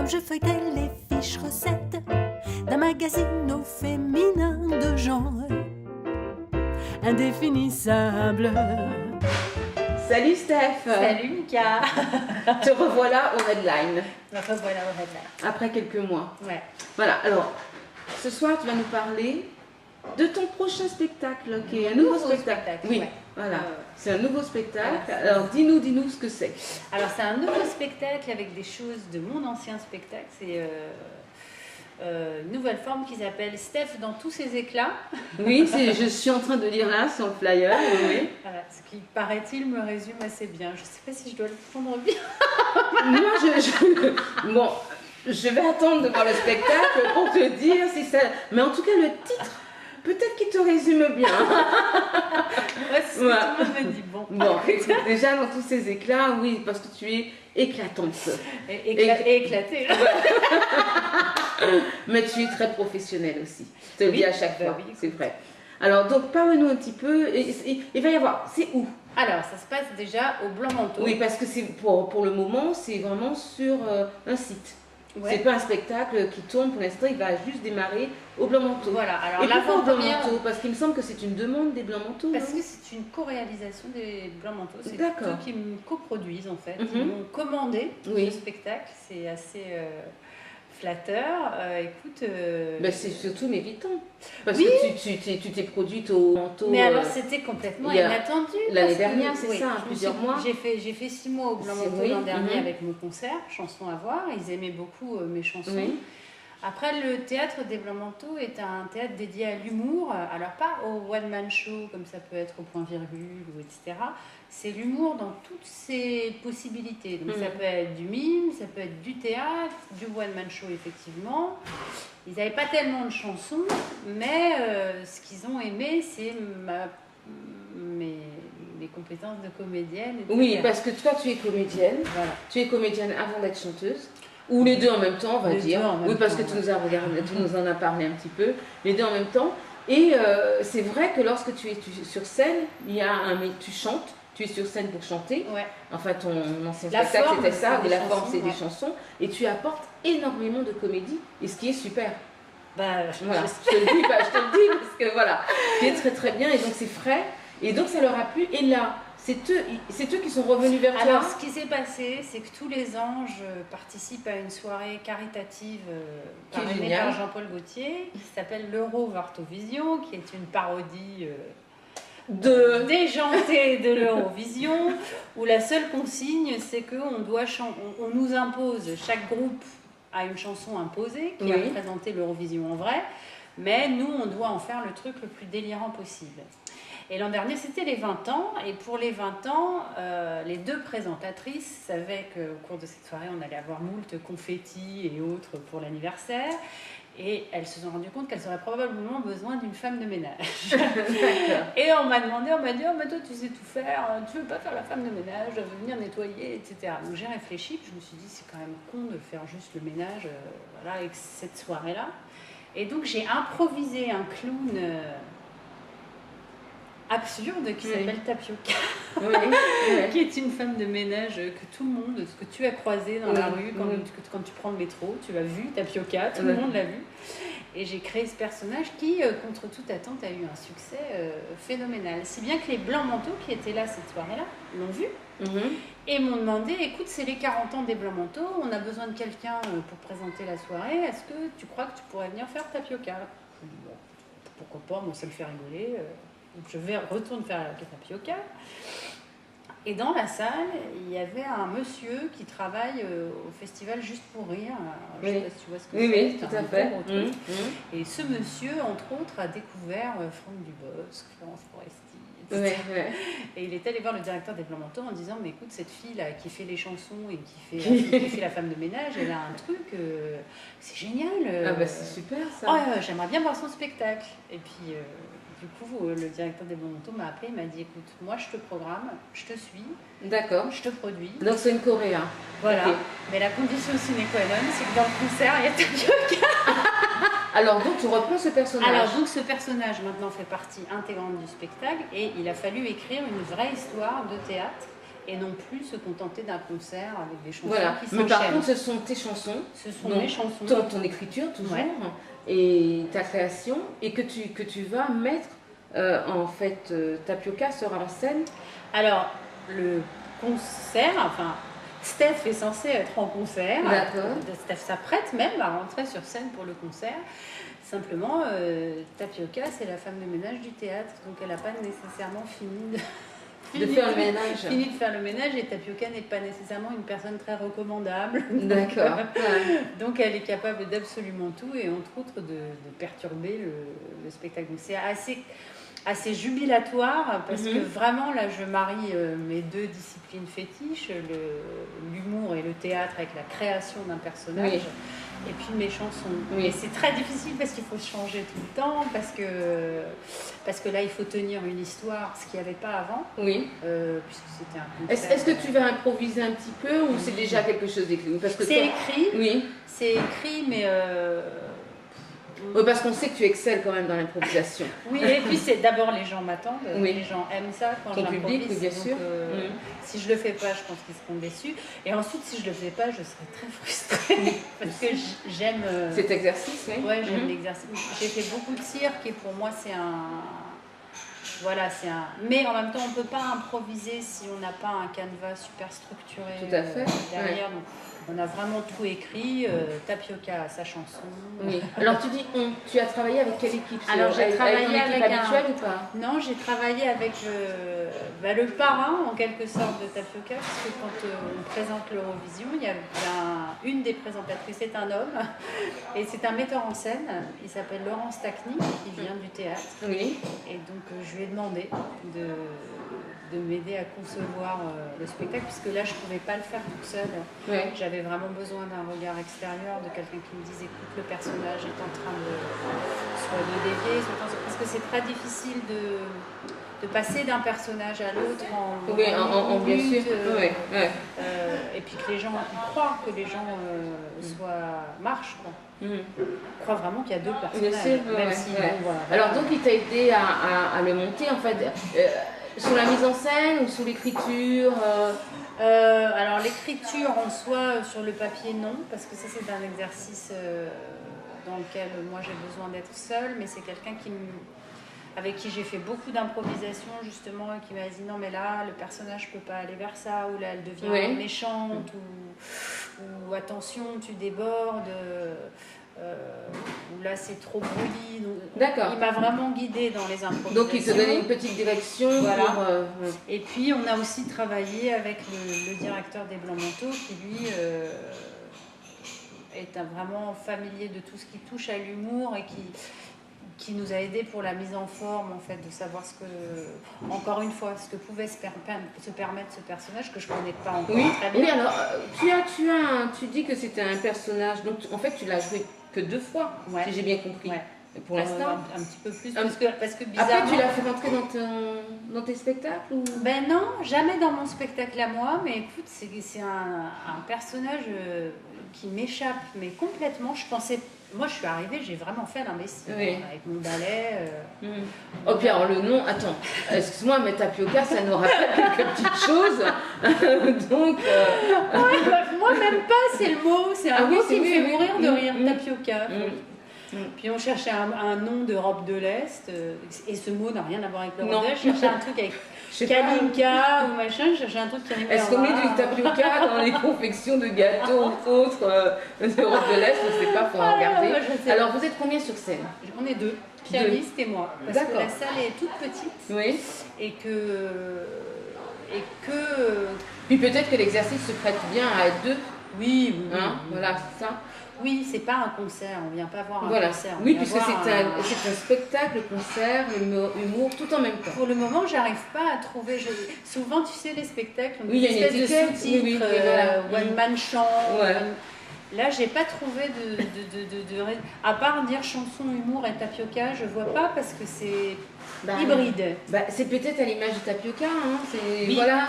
comme je feuilletais les fiches recettes d'un magazine au féminin de genre indéfinissable. Salut Steph. Salut Mika. Te revoilà au Redline. Me revoilà au Redline. Après quelques mois. Ouais. Voilà, alors, ce soir tu vas nous parler de ton prochain spectacle, qui est un nouveau spectacle. Oui, ouais. Voilà, c'est un nouveau spectacle. Voilà. Alors dis-nous ce que c'est. Alors c'est un nouveau spectacle avec des choses de mon ancien spectacle. C'est une nouvelle forme qui s'appelle Steph dans tous ses éclats. Oui, je suis en train de lire là sur le flyer. Oui. Voilà, ce qui paraît-il me résume assez bien. Je ne sais pas si je dois le prendre bien. Moi, bon, je vais attendre de voir le spectacle pour te dire si ça. Mais en tout cas, le titre, peut-être qu'il te résume bien. Ouais, c'est ce que tout le monde me dit. Bon, écoute, déjà dans tous ces éclats, oui, parce que tu es éclatante. Éclatée. Mais tu es très professionnelle aussi. Je te le dis à chaque fois, oui, c'est vrai. Alors, donc, parle-nous un petit peu. Il va y avoir, c'est où? Alors, ça se passe déjà au Blanc-Manteau. Oui, parce que c'est pour le moment, c'est vraiment sur un site. Ouais. C'est pas un spectacle qui tourne pour l'instant, il va juste démarrer au Blanc-Manteau. Voilà, alors et pourquoi au l'avant-première. Blanc-Manteau? Parce qu'il me semble que c'est une demande des Blancs-Manteaux. Parce que c'est une co-réalisation des Blancs-Manteaux. C'est D'accord. eux qui me coproduisent en fait. Mhm. Ils m'ont commandé Oui. ce spectacle. C'est assez flatteur. Écoute. Ben, c'est surtout méritant. Parce Oui. que tu t'es produite au Manteau. Mais alors c'était complètement il y a- inattendu. l'année parce que- dernière, c'est ça, plusieurs mois. J'ai fait 6 mois au Blanc-Manteau Oui, l'an dernier mhm. avec mon concert, Chansons à voir. Ils aimaient beaucoup mes chansons. Oui. Après, le théâtre des Blancs-Manteaux est un théâtre dédié à l'humour. Alors, pas au one-man show, comme ça peut être au point-virgule, ou etc. C'est l'humour dans toutes ses possibilités. Donc, ça peut être du mime, ça peut être du théâtre, du one-man show, effectivement. Ils n'avaient pas tellement de chansons, mais ce qu'ils ont aimé, c'est mes compétences de comédienne. etc. Oui, parce que toi, tu es comédienne. Voilà. Tu es comédienne avant d'être chanteuse. Ou les deux en même temps, on va Les dire. deux en même Oui, parce que temps, tu nous as regardé, tu nous en as parlé un petit peu. Les deux en même temps. Et c'est vrai que lorsque tu es sur scène, tu chantes, tu es sur scène pour chanter. Ouais. Enfin, ton ancien La spectacle, forme, c'était ça. c'est Et des la forme, chansons, c'est des ouais. chansons. Et tu apportes énormément de comédie. Et ce qui est super. Bah, Voilà, je te le dis, je te le dis, parce que voilà, tu es très très bien. Et donc, c'est frais. Et donc, ça leur a plu. Et là, c'est eux qui sont revenus vers toi. Alors, ce qui s'est passé, c'est que tous les anges participent à une soirée caritative Qui est parrainée géniale. par Jean-Paul Gaultier, qui s'appelle l'Eurovartovision, qui est une parodie déjantée de l'Eurovision, où la seule consigne, c'est qu'on on nous impose, chaque groupe a une chanson imposée, qui a Oui. représenté l'Eurovision en vrai, mais nous, on doit en faire le truc le plus délirant possible. Et l'an dernier, c'était les 20 ans. Et pour les 20 ans, les deux présentatrices savaient qu'au cours de cette soirée, on allait avoir moult confettis et autres pour l'anniversaire. Et elles se sont rendues compte qu'elles auraient probablement besoin d'une femme de ménage. Et on m'a dit, oh, mais toi, tu sais tout faire, tu veux pas faire la femme de ménage, je veux venir nettoyer, etc. Donc j'ai réfléchi, puis je me suis dit, c'est quand même con de faire juste le ménage voilà, avec cette soirée-là. Et donc j'ai improvisé un clown absurde qui s'appelle Tapioca, qui est une femme de ménage que tout le monde, que tu as croisé dans la rue, quand tu prends le métro, tu as vu Tapioca, tout le monde l'a vu. Et j'ai créé ce personnage qui, contre toute attente, a eu un succès phénoménal. Si bien que les Blancs-Manteaux qui étaient là cette soirée-là l'ont vu et m'ont demandé, écoute, c'est les 40 ans des Blancs-Manteaux, on a besoin de quelqu'un pour présenter la soirée, est-ce que tu crois que tu pourrais venir faire Tapioca? Je me dis, bon, pourquoi pas, moi ça me fait rigoler. Donc je retourne faire la Tapioca. Et dans la salle, il y avait un monsieur qui travaille au festival Juste pour Rire. Je ne sais pas si tu vois ce que c'est. Oui, C'est tout un à fait. gros truc. Et ce monsieur, entre autres, a découvert Franck Dubosc, Florence Foresti, etc. Et il est allé voir le directeur des Blancs-Manteaux en disant, mais écoute, cette fille-là qui fait les chansons et qui fait la femme de ménage, elle a un truc, c'est génial. Ah bah c'est super ça. Oh, j'aimerais bien voir son spectacle. Et puis... du coup, le directeur des Blancs-Manteaux m'a appelé, il m'a dit, écoute, moi je te programme, je te suis, D'accord. je te produis. Donc c'est une Coréa. Voilà. Ok. Mais la condition sine qua non, c'est que dans le concert, il y a Tapioca. Alors donc tu reprends ce personnage. Alors donc ce personnage maintenant fait partie intégrante du spectacle et il a fallu écrire une vraie histoire de théâtre et non plus se contenter d'un concert avec des chansons qui s'enchaînent. Mais par contre, ce sont tes chansons. Ce sont mes chansons. Ton écriture, toujours, et ta création, et que tu vas mettre, en fait, Tapioca sera en scène. Alors, le concert, enfin, Steph est censé être en concert. D'accord. Steph s'apprête même à rentrer sur scène pour le concert. Simplement, Tapioca, c'est la femme de ménage du théâtre, donc elle n'a pas nécessairement fini de faire le ménage. Fini de faire le ménage, et Tapioca n'est pas nécessairement une personne très recommandable. D'accord. Donc elle est capable d'absolument tout, et entre autres de perturber le spectacle. Donc c'est assez jubilatoire, parce que vraiment là je marie mes deux disciplines fétiches, l'humour et le théâtre, avec la création d'un personnage. Oui. Et puis mes chansons. Oui. Et c'est très difficile parce qu'il faut changer tout le temps, parce que là il faut tenir une histoire, ce qu'il n'y avait pas avant. Oui. Puisque c'était un concert. Est-ce que tu vas improviser un petit peu, ou c'est déjà quelque chose d'écrit? C'est écrit. Oui. C'est écrit, mais oui, parce qu'on sait que tu excelles quand même dans l'improvisation. Oui, et puis c'est d'abord les gens m'attendent, Oui. les gens aiment ça quand ton public, j'improvise. bien sûr. Si je le fais pas, je pense qu'ils seront déçus. Et ensuite, si je le fais pas, je serai très frustrée parce que j'aime cet exercice. Oui. Ouais, j'aime l'exercice. J'ai fait beaucoup de cirque, et pour moi c'est mais en même temps, on ne peut pas improviser si on n'a pas un canevas super structuré. Tout à fait. Derrière. Donc, on a vraiment tout écrit. Tapioca a sa chanson. Oui. Alors tu dis tu as travaillé avec quelle équipe? Alors j'ai travaillé avec habituelle ou pas? Non, j'ai travaillé avec le parrain en quelque sorte de Tapioca, puisque quand on présente l'Eurovision, il y a une des présentatrices est un homme, et c'est un metteur en scène. Il s'appelle Laurent Stachny, qui vient du théâtre. Oui. Et donc je lui ai demandé de m'aider à concevoir le spectacle, puisque là je ne pouvais pas le faire toute seule. Ouais. J'avais vraiment besoin d'un regard extérieur, de quelqu'un qui me dise écoute, le personnage est en train soit de dévier, parce que c'est très difficile de passer d'un personnage à l'autre en bien sûr. Et puis que les gens croient, que les gens marchent, quoi. Croient vraiment qu'il y a deux personnages. Alors donc il t'a aidé à le monter, en fait, sur la mise en scène ou sur l'écriture? Alors l'écriture en soi, sur le papier, non, parce que ça c'est un exercice dans lequel moi j'ai besoin d'être seule, mais c'est quelqu'un avec qui j'ai fait beaucoup d'improvisation justement, et qui m'a dit non mais là le personnage peut pas aller vers ça, ou là elle devient méchante, ou attention tu débordes, ou là c'est trop brûlis. D'accord. Il m'a vraiment guidée dans les improvisations. Donc il te donnait une petite direction. Voilà. Et puis on a aussi travaillé avec le directeur des Blancs Manteaux, qui lui est vraiment familier de tout ce qui touche à l'humour, et qui nous a aidés pour la mise en forme, en fait, de savoir encore une fois, ce que pouvait se permettre ce personnage que je ne connais pas encore très bien. Oui, alors tu dis que c'était un personnage, donc en fait tu l'as joué que 2 fois, si j'ai bien compris. Ouais. Pour l'instant, un petit peu plus, parce que bizarrement... Après, tu l'as fait rentrer dans tes spectacles ou... Ben non, jamais dans mon spectacle à moi, mais écoute, c'est un personnage qui m'échappe, mais complètement. Moi, je suis arrivée, j'ai vraiment fait l'imbécile, avec mon balai. Oh, puis alors le nom, attends, excuse-moi, mais Tapioca, ça nous rappelle quelques petites choses. Donc. Moi, même pas, c'est le mot, c'est un mot qui me fait mourir de rire, Tapioca. Puis on cherchait un nom d'Europe de l'Est, et ce mot n'a rien à voir avec l'Europe de l'Est. Je cherchais un truc avec Kalinka ou machin, je cherchais un truc qui arrivait. Est-ce qu'on met du tapioca dans les confections de gâteaux ou autres d'Europe de l'Est? Je ne sais pas, il faut en regarder. Alors vous êtes combien sur scène? On est 2, pianiste et moi. Parce que la salle est toute petite. Oui. Et que Puis peut-être que l'exercice se prête bien à être 2. Oui. Voilà, c'est ça. Oui, c'est pas un concert, on vient pas voir un concert. Oui, puisque c'est un spectacle, concert, humour, tout en même temps. Pour le moment, j'arrive pas à trouver. Souvent, tu sais, les spectacles, on a une espèce de sous-titres, voilà. one man chant. Là, j'ai pas trouvé à part dire chanson, humour et Tapioca, je vois pas, parce que c'est hybride. C'est peut-être à l'image de Tapioca, hein. Oui. Voilà.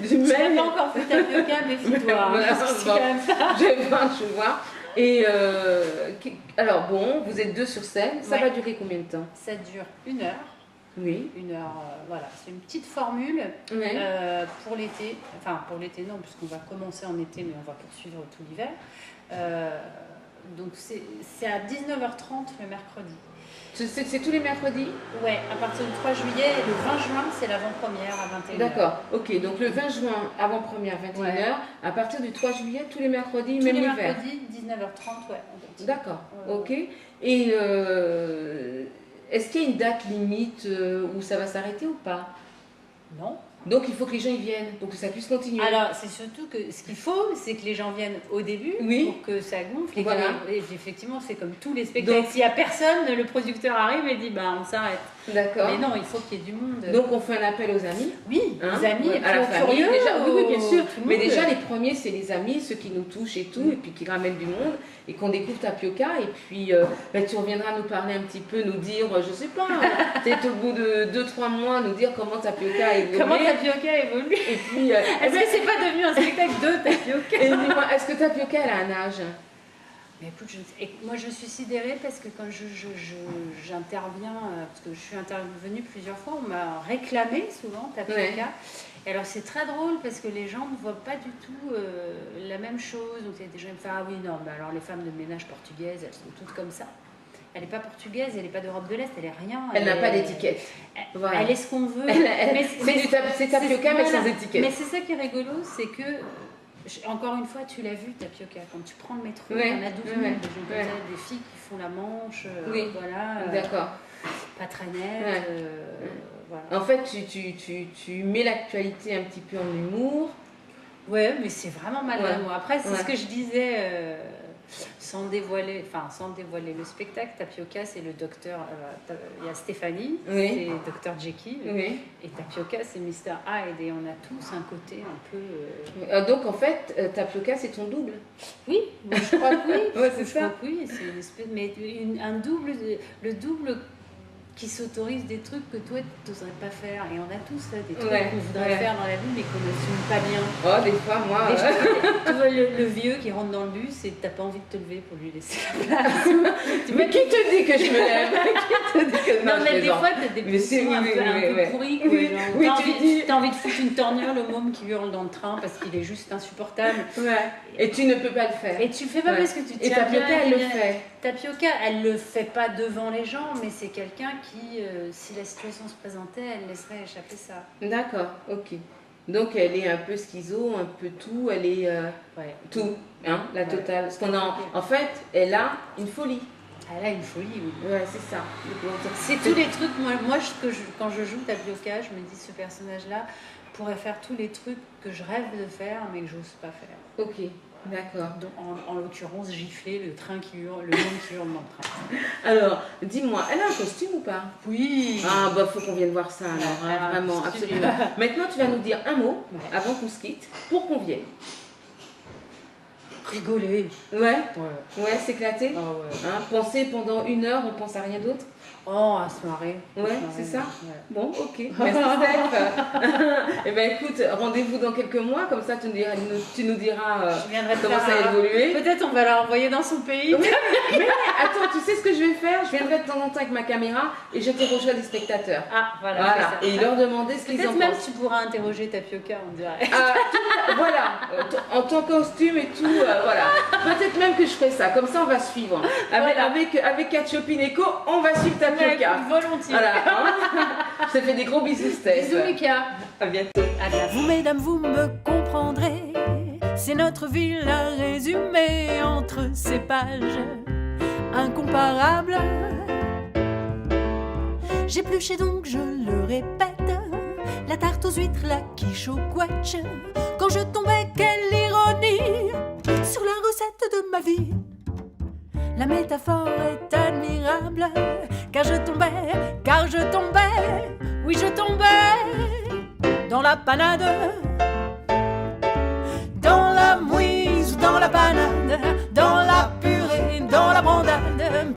Je n'ai pas encore fait Tapioca, méfie-toi. C'est quand même ça. Je vais voir. Et alors bon, vous êtes 2 sur scène. Ça va durer combien de temps? Ça dure 1 heure. Oui. 1 heure, voilà. C'est une petite formule Ouais. pour l'été. Enfin, pour l'été, non, puisqu'on va commencer en été, mais on va poursuivre tout l'hiver. Donc, c'est à 19h30 le mercredi. C'est tous les mercredis? Ouais, à partir du 3 juillet. Le 20 juin, c'est l'avant-première à 21h. D'accord, ok. Donc le 20 juin, avant-première, 21h. Ouais. À partir du 3 juillet, tous les mercredis, Tous même les l'hiver. mercredis, 19h30, ouais. on continue. D'accord, Ouais, ok. Et est-ce qu'il y a une date limite où ça va s'arrêter ou pas? Non. Donc il faut que les gens y viennent, pour que ça puisse continuer. Alors, c'est surtout que ce qu'il faut, c'est que les gens viennent au début Oui. pour que ça gonfle. Et Voilà. et effectivement, c'est comme tous les spectacles. Donc- S'il n'y a personne, le producteur arrive et dit bah, on s'arrête. D'accord. Mais non, il faut qu'il y ait du monde. Donc on fait un appel aux amis. oui, Hein, aux amis, et à la puis aux famille, curieux, déjà, oui, bien sûr. tout le Mais monde. déjà, les premiers, c'est les amis, ceux qui nous touchent et tout, et puis qui ramènent du monde, et qu'on découvre Tapioca. Et puis, tu reviendras nous parler un petit peu, nous dire, je sais pas, peut-être au bout de 2-3 mois, nous dire comment Tapioca a évolué. Comment Tapioca évolue. Et puis, Est-ce que c'est pas devenu un spectacle de Tapioca? et dis-moi, est-ce que Tapioca, elle a un âge? Mais écoute, moi je suis sidérée parce que quand j'interviens, parce que je suis intervenue plusieurs fois, on m'a réclamé souvent Tapioca. Ouais. Et alors c'est très drôle parce que les gens ne voient pas du tout la même chose. Donc il y a des gens qui me font ah oui, non, mais alors les femmes de ménage portugaises, elles sont toutes comme ça. Elle n'est pas portugaise, elle n'est pas d'Europe de l'Est, elle est rien. Elle n'a pas d'étiquette. Elle, Voilà. elle est ce qu'on veut. C'est Tapioca, mais sans étiquette. Mais c'est ça qui est rigolo, c'est que, encore une fois, tu l'as vu, Tapioca, quand tu prends le métro, Ouais, il y en a 12 000, ouais, des gens comme ouais. ça, des filles qui font la manche, Oui. voilà, D'accord. pas très nettes, Ouais. voilà. En fait, tu mets l'actualité un petit peu en humour. Ouais, mais c'est vraiment malin, Ouais. moi. Après, c'est Ouais. ce que je disais, sans dévoiler le spectacle. Tapioca, c'est le docteur, il y a Stéphanie, Oui. c'est Docteur Jekyll, Oui. et Tapioca, c'est Mr. Hyde, et on a tous un côté un peu... Donc en fait, Tapioca, c'est ton double. Oui, moi, je crois que oui. Ouais, c'est Je ça. crois que oui, c'est une espèce, mais un double, le double qui s'autorise des trucs que toi tu n'oserais pas faire. Et on a tous ça, des trucs Ouais, qu'on voudrait ouais. faire dans la vie mais qu'on n'assume pas bien. Oh, des fois, moi. Des choses- tu vois le vieux qui rentre dans le bus et t'as pas envie de te lever pour lui laisser la place. Mais qui te dit que je me lève? Qui te dit que Non, je mais des plaisante. fois t'as des Mais c'est- positions un oui, peu, oui, un oui, peu oui. pourries. Quoi, Oui, genre, oui, t'as tu envie, dis- t'as envie de foutre une torgnole au môme qui hurle dans le train parce qu'il est juste insupportable. Ouais. Et tu ne peux pas le faire. Et tu le fais pas Ouais. parce que tu Et tiens Tapioca, bien, elle le bien. fait. Tapioca, elle le fait pas devant les gens, mais c'est quelqu'un qui, si la situation se présentait, elle laisserait échapper ça. D'accord, ok. Donc elle est un peu schizo, un peu tout, elle est Ouais. tout, hein, la Ouais. totale. Parce qu'on en fait, elle a une folie. Elle a une folie, oui. Ouais, c'est ça. C'est tous les trucs, quand je joue Tapioca, je me dis ce personnage-là pourrait faire tous les trucs que je rêve de faire, mais que j'ose pas faire. Ok, d'accord. Donc, en l'occurrence, gifler le train qui hurle, le monde qui hurle dans le train. Alors, dis-moi, elle a un costume ou pas? Oui. Ah, bah, faut qu'on vienne voir ça alors, hein, Ah, vraiment, costume. absolument. Maintenant, tu vas nous dire un mot Ouais. avant qu'on se quitte pour qu'on vienne. Rigoler. Ouais, Ouais. ouais, s'éclater. Ah ouais. Hein, penser pendant 1 heure, on pense à rien d'autre. Oh, à se marrer. Ouais, À se marrer, c'est ça. ouais. Bon, ok. Merci Steph. Eh ben écoute, rendez-vous dans quelques mois, comme ça tu nous diras Je viendrai te comment faire ça a évolué. Peut-être on va la renvoyer dans son pays. Oui, mais attends, tu sais ce que je vais faire? Je viendrai de temps en temps avec ma caméra et j'interrogerai des spectateurs. Ah, voilà. Voilà, c'est ça. et leur demander ce qu'ils en Peut-être même pensent. tu pourras interroger Tapioca, on dirait. Voilà, en ton costume et tout, voilà. Peut-être même que je ferai ça, comme ça on va suivre. Voilà. Avec Catchopin Eco, on va suivre Tapioca. Volontiers. Voilà, hein. Je te fais des gros bisous, Steph. Bisous Lucas. À bientôt. À bientôt. Vous, mesdames, vous me comprendrez. C'est notre ville à résumer entre ces pages incomparables. J'épluchais donc, je le répète, la tarte aux huîtres, la quiche au quetch. Quand je tombais, quelle ironie, sur la recette de ma vie. La métaphore est admirable, car je tombais, oui je tombais dans la panade, dans la mouise ou dans la panade, dans la purée, dans la brandade,